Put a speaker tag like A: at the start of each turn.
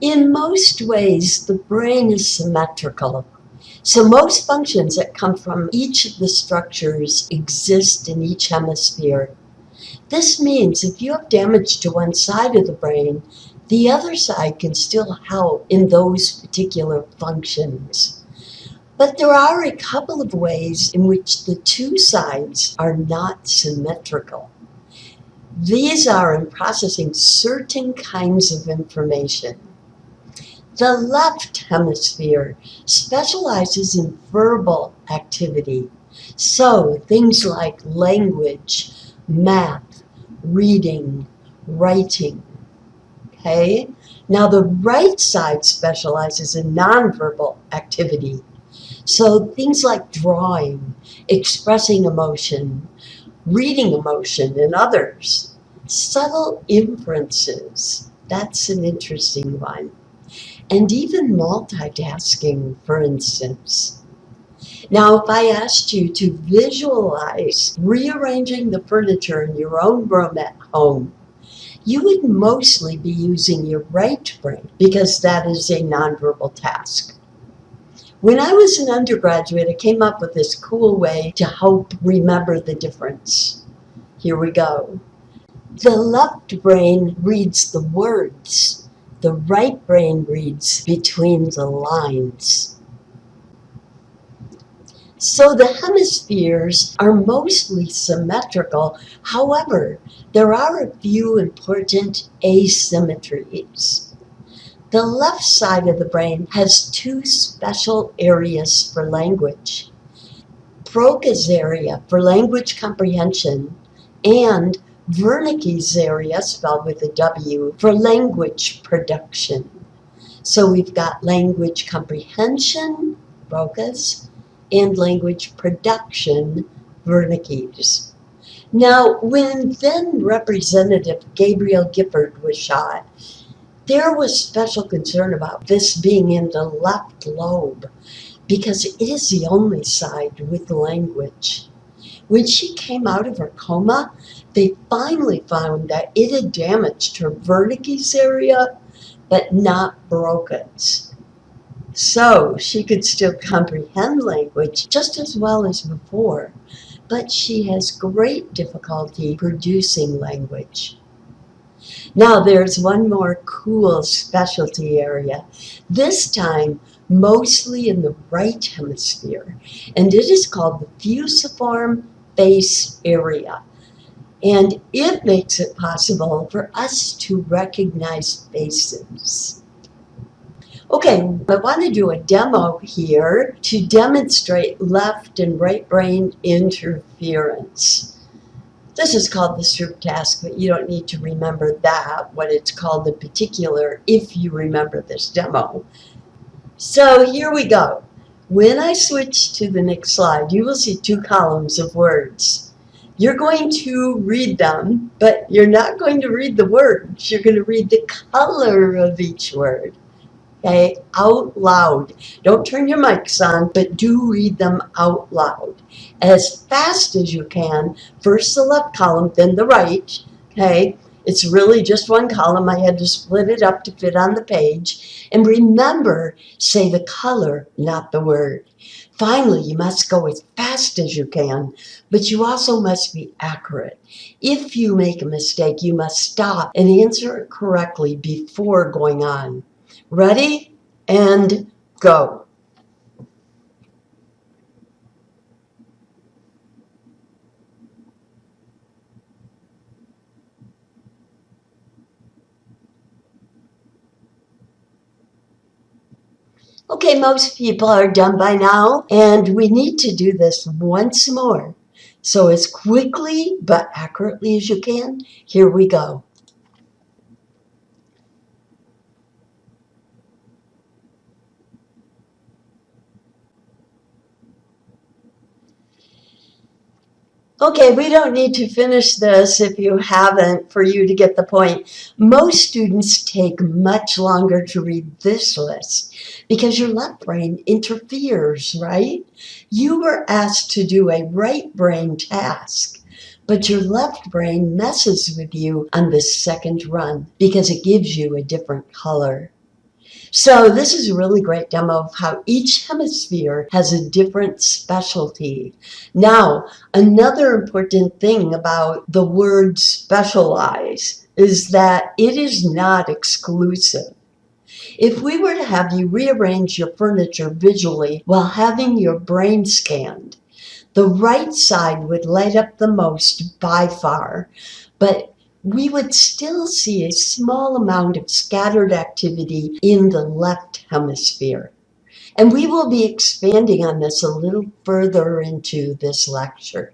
A: In most ways, the brain is symmetrical. So most functions that come from each of the structures exist in each hemisphere. This means if you have damage to one side of the brain, the other side can still help in those particular functions. But there are a couple of ways in which the two sides are not symmetrical. These are in processing certain kinds of information. The left hemisphere specializes in verbal activity. So things like language, math, reading, writing. Okay? Now the right side specializes in nonverbal activity. So things like drawing, expressing emotion, reading emotion in others. Subtle inferences. That's an interesting one. And even multitasking, for instance. Now, if I asked you to visualize rearranging the furniture in your own room at home, you would mostly be using your right brain because that is a nonverbal task. When I was an undergraduate, I came up with this cool way to help remember the difference. Here we go. The left brain reads the words. The right brain reads between the lines. So the hemispheres are mostly symmetrical. However, there are a few important asymmetries. The left side of the brain has two special areas for language. Broca's area for language comprehension and Wernicke's area, spelled with a W, for language production. So we've got language comprehension, Broca's, and language production, Wernicke's. Now, when then Representative Gabriel Gifford was shot, there was special concern about this being in the left lobe because it is the only side with language. When she came out of her coma, they finally found that it had damaged her Wernicke's area, but not Broca's. So she could still comprehend language just as well as before, but she has great difficulty producing language. Now there's one more cool specialty area, this time mostly in the right hemisphere, and it is called the fusiform face area. And it makes it possible for us to recognize faces. Okay, I want to do a demo here to demonstrate left and right brain interference. This is called the Stroop task, but you don't need to remember that, what it's called in particular, if you remember this demo. So here we go. When I switch to the next slide, you will see two columns of words. You're going to read them, but you're not going to read the words. You're going to read the color of each word. Okay, out loud. Don't turn your mics on, but do read them out loud as fast as you can. First the left column, then the right. Okay, it's really just one column. I had to split it up to fit on the page. And remember, say the color, not the word. Finally, you must go as fast as you can, but you also must be accurate. If you make a mistake, you must stop and answer it correctly before going on. Ready? And go. Okay, most people are done by now, and we need to do this once more. So as quickly but accurately as you can, here we go. Okay, we don't need to finish this if you haven't for you to get the point. Most students take much longer to read this list because your left brain interferes, right? You were asked to do a right brain task, but your left brain messes with you on the second run because it gives you a different color. So this is a really great demo of how each hemisphere has a different specialty. Now, another important thing about the word specialize is that it is not exclusive. If we were to have you rearrange your furniture visually while having your brain scanned, the right side would light up the most by far, but we would still see a small amount of scattered activity in the left hemisphere. And we will be expanding on this a little further into this lecture.